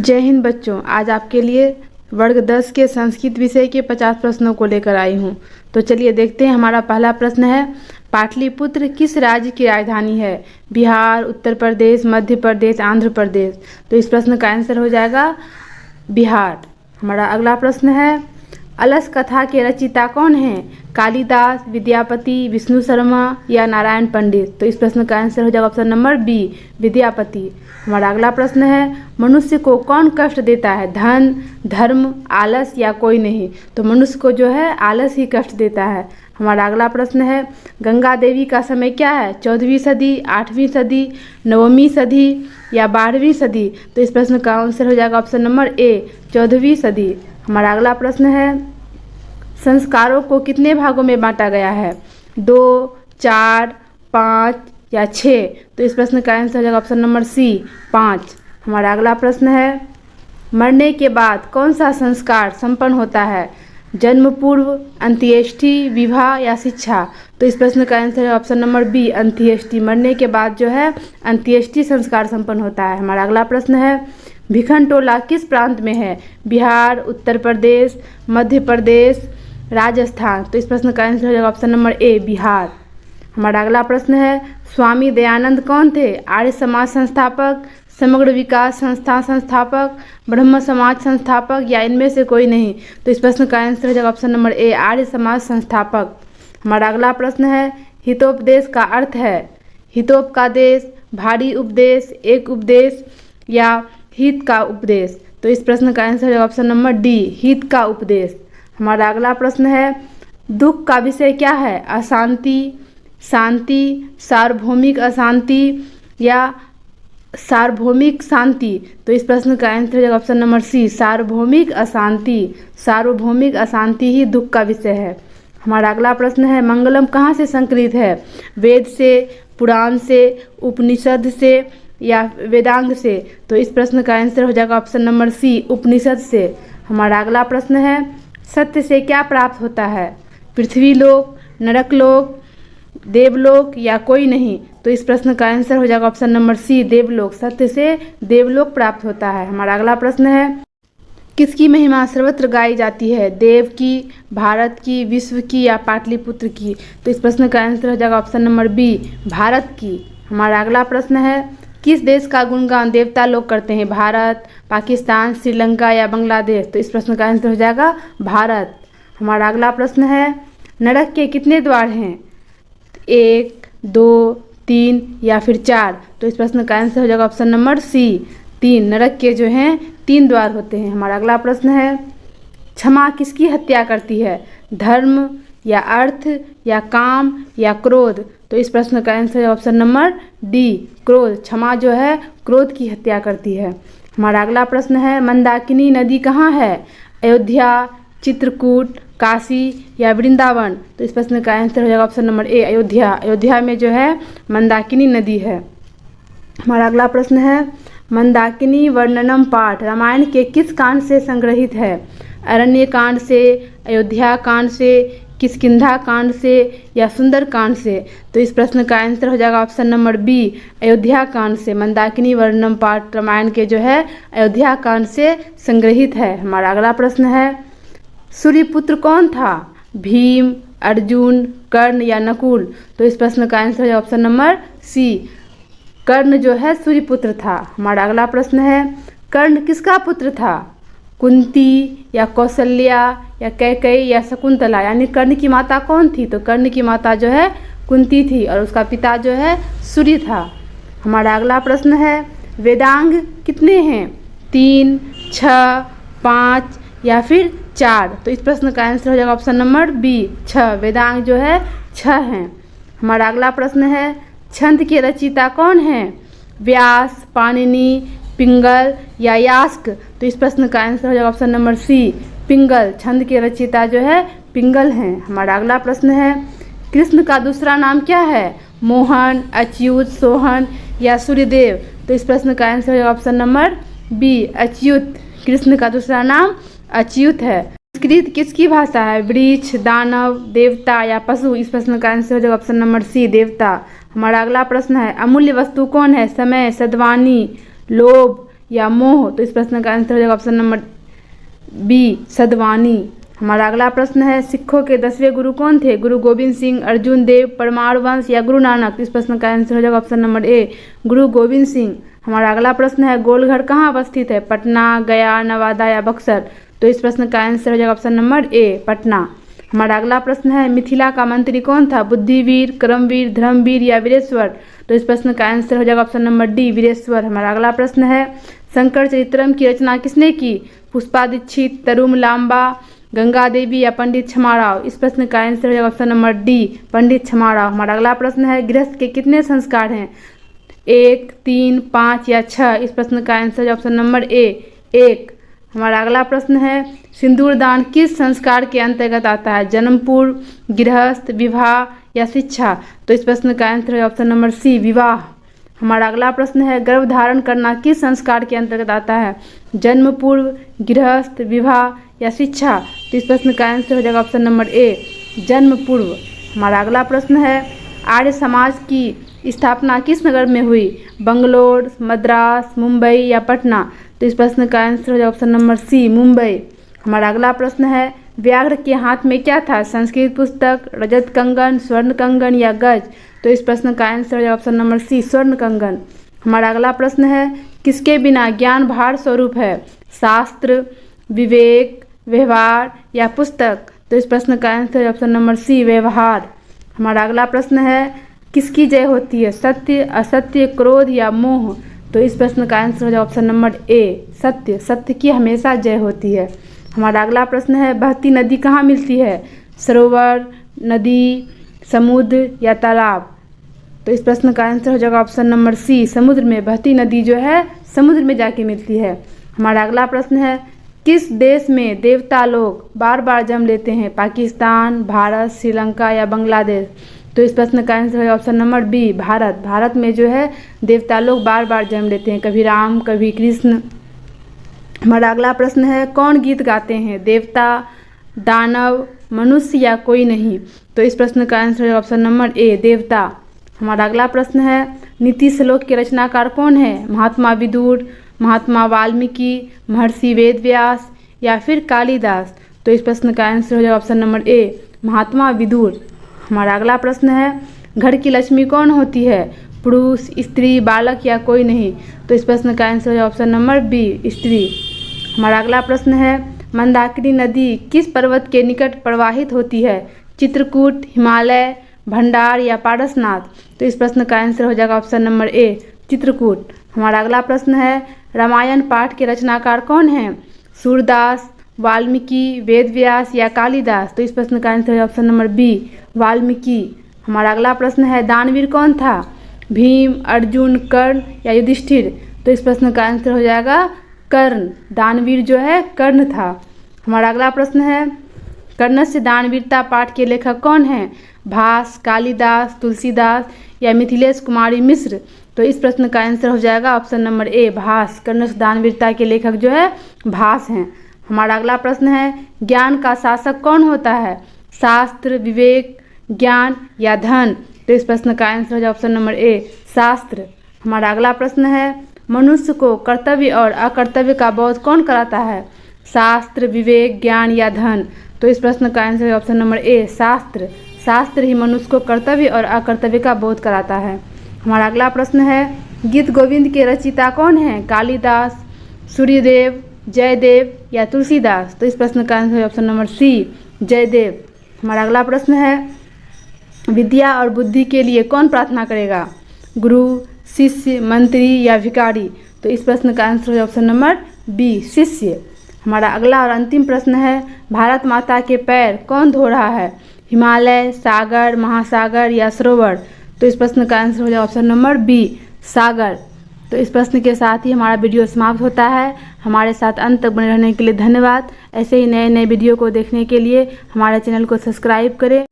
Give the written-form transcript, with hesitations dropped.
जय हिंद बच्चों। आज आपके लिए वर्ग 10 के संस्कृत विषय के 50 प्रश्नों को लेकर आई हूँ। तो चलिए देखते हैं। हमारा पहला प्रश्न है, पाटलिपुत्र किस राज्य की राजधानी है? बिहार, उत्तर प्रदेश, मध्य प्रदेश, आंध्र प्रदेश। तो इस प्रश्न का आंसर हो जाएगा बिहार। हमारा अगला प्रश्न है, अलस कथा के रचयिता कौन हैं? कालिदास, विद्यापति, विष्णु शर्मा या नारायण पंडित। तो इस प्रश्न का आंसर हो जाएगा ऑप्शन नंबर बी, विद्यापति। हमारा अगला प्रश्न है, मनुष्य को कौन कष्ट देता है? धन, धर्म, आलस या कोई नहीं। तो मनुष्य को जो है आलस ही कष्ट देता है। हमारा अगला प्रश्न है, गंगा देवी का समय क्या है? 14वीं सदी, 8वीं सदी, 9वीं सदी या 12वीं सदी। तो इस प्रश्न का आंसर हो जाएगा ऑप्शन नंबर ए, 14वीं सदी। हमारा अगला प्रश्न है, संस्कारों को कितने भागों में बांटा गया है? 2, 4, 5 या 6। तो इस प्रश्न का आंसर हो जाएगा ऑप्शन नंबर सी, 5। हमारा अगला प्रश्न है, मरने के बाद कौन सा संस्कार संपन्न होता है? जन्म पूर्व, अंत्येष्टि, विवाह या शिक्षा। तो इस प्रश्न का आंसर है ऑप्शन नंबर बी, अंत्येष्टि। मरने के बाद जो है अंत्येष्टि संस्कार संपन्न होता है। हमारा अगला प्रश्न है, भिखनटोला किस प्रांत में है? बिहार, उत्तर प्रदेश, मध्य प्रदेश, राजस्थान। तो इस प्रश्न का आंसर हो जाएगा ऑप्शन नंबर ए, बिहार। हमारा अगला प्रश्न है, स्वामी दयानंद कौन थे? आर्य समाज संस्थापक, समग्र विकास संस्था संस्थापक, ब्रह्म समाज संस्थापक या इनमें से कोई नहीं। तो इस प्रश्न का आंसर हो जाएगा option number A, Arya Samaj संस्थापक। हमारा अगला प्रश्न है, हितोपदेश का अर्थ है? हितोप का देश, भारी उपदेश, एक उपदेश या हित का उपदेश। तो इस प्रश्न का आंसर है ऑप्शन नंबर डी, हित का उपदेश। हमारा अगला प्रश्न है, दुख का विषय क्या है? अशांति, शांति, सार्वभौमिक अशांति या सार्वभौमिक शांति। तो इस प्रश्न का आंसर है ऑप्शन नंबर सी, सार्वभौमिक अशांति। सार्वभौमिक अशांति ही दुख का विषय है। हमारा अगला प्रश्न है, मंगलम कहाँ से संकलित है? वेद से, पुराण से, उपनिषद से या वेदांग से। तो इस प्रश्न का आंसर हो जाएगा ऑप्शन नंबर सी, उपनिषद से। हमारा अगला प्रश्न है, सत्य से क्या प्राप्त होता है? पृथ्वी लोक, नरक लोक, देवलोक या कोई नहीं। तो इस प्रश्न का आंसर हो जाएगा ऑप्शन नंबर सी, देवलोक। सत्य से देवलोक प्राप्त होता है। हमारा अगला प्रश्न है, किसकी महिमा सर्वत्र गाई जाती है? देव की, भारत की, विश्व की या पाटलिपुत्र की। तो इस प्रश्न का आंसर हो जाएगा ऑप्शन नंबर बी, भारत की। हमारा अगला प्रश्न है, किस देश का गुणगान देवता लोग करते हैं? भारत, पाकिस्तान, श्रीलंका या बांग्लादेश। तो इस प्रश्न का आंसर हो जाएगा भारत। हमारा अगला प्रश्न है, नरक के कितने द्वार हैं? 1, 2, 3 या फिर 4। तो इस प्रश्न का आंसर हो जाएगा ऑप्शन नंबर सी, 3। नरक के जो हैं 3 द्वार होते हैं। हमारा अगला प्रश्न है, क्षमा किसकी हत्या करती है? धर्म या अर्थ या काम या क्रोध। तो इस प्रश्न का आंसर है ऑप्शन नंबर डी, क्रोध। क्षमा जो है क्रोध की हत्या करती है। हमारा अगला प्रश्न है, मंदाकिनी नदी कहाँ है? अयोध्या, चित्रकूट, काशी या वृंदावन। तो इस प्रश्न का आंसर हो जाएगा option number A, Ayodhya. Ayodhya में जो है मंदाकिनी नदी है। हमारा अगला प्रश्न है, मंदाकिनी वर्णनम पाठ रामायण के किस कांड से संग्रहित है? अरण्य कांड से, अयोध्या कांड से, किष्किंधा कांड से या सुंदर कांड से। तो इस प्रश्न का आंसर हो जाएगा ऑप्शन नंबर बी, अयोध्या कांड से। मंदाकिनी वर्णनम पाठ रामायण के जो है अयोध्या कांड से संग्रहित है। हमारा अगला प्रश्न है, सूर्यपुत्र कौन था? भीम, अर्जुन, कर्ण या नकुल। तो इस प्रश्न का आंसर है ऑप्शन नंबर सी, कर्ण जो है सूर्यपुत्र था। हमारा अगला प्रश्न है, कर्ण किसका पुत्र था? कुंती या कौशल्या या कैकेयी या शकुंतला। यानी कर्ण की माता कौन थी? तो कर्ण की माता जो है कुंती थी और उसका पिता जो है सूर्य था। हमारा अगला प्रश्न है, वेदांग कितने हैं? 3, 6, 5 या फिर 4। तो इस प्रश्न का आंसर हो जाएगा ऑप्शन नंबर बी, 6। वेदांग जो है 6 हैं। हमारा अगला प्रश्न है, छंद के रचयिता कौन हैं? व्यास, पाणिनि, पिंगल या यास्क। तो इस प्रश्न का आंसर हो जाएगा ऑप्शन नंबर सी, पिंगल। छंद के रचयिता जो है पिंगल हैं। हमारा अगला प्रश्न है, कृष्ण का दूसरा नाम क्या है? मोहन, अच्युत, सोहन या सूर्यदेव। तो इस प्रश्न का आंसर हो जाएगा option number B, Achyut. Krishna का दूसरा नाम अच्युत है। संस्कृत किसकी भाषा है? वृक्ष, दानव, देवता या पशु। इस प्रश्न का आंसर हो जाएगा ऑप्शन नंबर सी, देवता। हमारा अगला प्रश्न है, अमूल्य वस्तु कौन है? समय, सद्वानी, लोभ या मोह? तो इस प्रश्न का आंसर हो जाएगा ऑप्शन नंबर बी सदवानी। हमारा अगला प्रश्न है, सिखों के 10वें गुरु कौन थे? गुरु गोविंद सिंह, अर्जुन देव, परमार वंश या गुरु नानक? तो इस प्रश्न का आंसर हो जाएगा ऑप्शन नंबर ए गुरु गोविंद सिंह। हमारा अगला प्रश्न है, गोलघर कहाँ अवस्थित है? पटना, गया, नवादा या बक्सर? तो इस प्रश्न का आंसर हो जाएगा ऑप्शन नंबर ए पटना। हमारा अगला प्रश्न है, मिथिला का मंत्री कौन था? बुद्धिवीर, करमवीर, धर्मवीर या वीरेश्वर? तो इस प्रश्न का आंसर हो जाएगा ऑप्शन नंबर डी वीरेश्वर। हमारा अगला प्रश्न है, शंकर चरित्रम की रचना किसने की? पुष्पा दीक्षित, तरुम लांबा, गंगा देवी या पंडित छमाराव? इस प्रश्न का आंसर हो जाएगा ऑप्शन नंबर डी पंडित छमाराव। हमारा अगला प्रश्न है, गृहस्थ के कितने संस्कार हैं? 1, 3, 5 या 6? इस प्रश्न का आंसर है ऑप्शन नंबर ए 1। हमारा अगला प्रश्न है, सिंदूर दान किस संस्कार के अंतर्गत आता है? जन्म पूर्व, गृहस्थ, विवाह या शिक्षा? तो इस प्रश्न का आंसर है ऑप्शन नंबर सी विवाह। हमारा अगला प्रश्न है, गर्भ धारण करना किस संस्कार के अंतर्गत आता है? जन्म पूर्व, गृहस्थ, विवाह या शिक्षा? तो इस प्रश्न का आंसर हो जाएगा ऑप्शन नंबर ए जन्म पूर्व। हमारा अगला प्रश्न है, आर्य समाज की स्थापना किस नगर में हुई? बंगलोर, मद्रास, मुंबई या पटना? तो इस प्रश्न का आंसर हो जाएगा ऑप्शन नंबर सी मुंबई। हमारा अगला प्रश्न है, व्याघ्र के हाथ में क्या था? संस्कृत पुस्तक, रजत कंगन, स्वर्ण कंगन या गज? तो इस प्रश्न का आंसर हो जाएगा ऑप्शन नंबर सी स्वर्ण कंगन। हमारा अगला प्रश्न है, किसके बिना ज्ञान भार स्वरूप है? शास्त्र, विवेक, व्यवहार या पुस्तक? तो इस प्रश्न का आंसर है ऑप्शन नंबर सी व्यवहार। हमारा अगला प्रश्न है, किसकी जय होती है? सत्य, असत्य, क्रोध या मोह? तो इस प्रश्न का आंसर हो जाएगा ऑप्शन नंबर ए सत्य। सत्य की हमेशा जय होती है। हमारा अगला प्रश्न है, बहती नदी कहाँ मिलती है? सरोवर, नदी, समुद्र या तालाब? तो इस प्रश्न का आंसर हो जाएगा ऑप्शन नंबर सी समुद्र में। बहती नदी जो है समुद्र में जाके मिलती है। हमारा अगला प्रश्न है, किस देश में देवता लोग बार बार जन्म लेते हैं? पाकिस्तान, भारत, श्रीलंका या बांग्लादेश? तो इस प्रश्न का आंसर है option number B Bharat. Bharat में जो है देवता लोग बार बार जन्म लेते हैं, कभी राम कभी कृष्ण। हमारा अगला प्रश्न है, कौन गीत गाते हैं? देवता, दानव, मनुष्य या कोई नहीं? तो इस प्रश्न का आंसर है ऑप्शन नंबर ए देवता। हमारा अगला प्रश्न है, नीति श्लोक के रचनाकार कौन है? महात्मा विदुर, महात्मा वाल्मीकि, महर्षि वेदव्यास या फिर कालिदास? तो इस प्रश्न का आंसर हो जाएगा ऑप्शन नंबर ए महात्मा विदुर। हमारा अगला प्रश्न है, घर की लक्ष्मी कौन होती है? पुरुष, स्त्री, बालक या कोई नहीं? तो इस प्रश्न का आंसर है ऑप्शन नंबर बी स्त्री। हमारा अगला प्रश्न है, मंदाकिनी नदी किस पर्वत के निकट प्रवाहित होती है? चित्रकूट, हिमालय, भंडार या पारसनाथ? तो इस प्रश्न का आंसर हो जाएगा ऑप्शन नंबर ए चित्रकूट। हमारा अगला प्रश्न है, रामायण पाठ के रचनाकार कौन है? सूरदास, वाल्मीकि, वेदव्यास या कालिदास? तो इस प्रश्न का आंसर है ऑप्शन नंबर बी वाल्मीकि। हमारा अगला प्रश्न है, दानवीर कौन था? भीम, अर्जुन, कर्ण या युधिष्ठिर? तो इस प्रश्न का आंसर हो जाएगा कर्ण। दानवीर जो है कर्ण था। हमारा अगला प्रश्न है, कर्णस्य दानवीरता पाठ के लेखक कौन है? भास, कालिदास, तुलसीदास या मिथिलेश कुमारी मिश्र? तो इस प्रश्न का आंसर हो जाएगा ऑप्शन नंबर ए भास। कर्णस्य दानवीरता के लेखक जो है भास हैं। हमारा अगला प्रश्न है, ज्ञान का शासक कौन होता है? शास्त्र, विवेक, ज्ञान या धन? तो इस प्रश्न का आंसर हो जाएगा ऑप्शन नंबर ए शास्त्र। हमारा अगला प्रश्न है, मनुष्य को कर्तव्य और अकर्तव्य का बोध कौन कराता है? शास्त्र, विवेक, ज्ञान या धन? तो इस प्रश्न का आंसर है ऑप्शन नंबर ए शास्त्र। शास्त्र ही मनुष्य को कर्तव्य और अकर्तव्य का बोध कराता है। हमारा अगला प्रश्न है, गीत गोविंद के रचयिता कौन है? कालिदास, सूर्यदेव, जयदेव या तुलसीदास? तो इस प्रश्न का आंसर है ऑप्शन नंबर सी जयदेव। हमारा अगला प्रश्न है, विद्या और बुद्धि के लिए कौन प्रार्थना करेगा? गुरु, शिष्य, मंत्री या भिखारी? तो इस प्रश्न का आंसर है ऑप्शन नंबर बी शिष्य। हमारा अगला और अंतिम प्रश्न है, भारत माता के पैर कौन धो रहा है? हिमालय, सागर, महासागर या सरोवर? तो इस प्रश्न का आंसर हो जाएगा ऑप्शन नंबर बी सागर। तो इस प्रश्न के साथ ही हमारा वीडियो समाप्त होता है। हमारे साथ अंत तक बने रहने के लिए धन्यवाद। ऐसे ही नए नए वीडियो को देखने के लिए हमारे चैनल को सब्सक्राइब करें।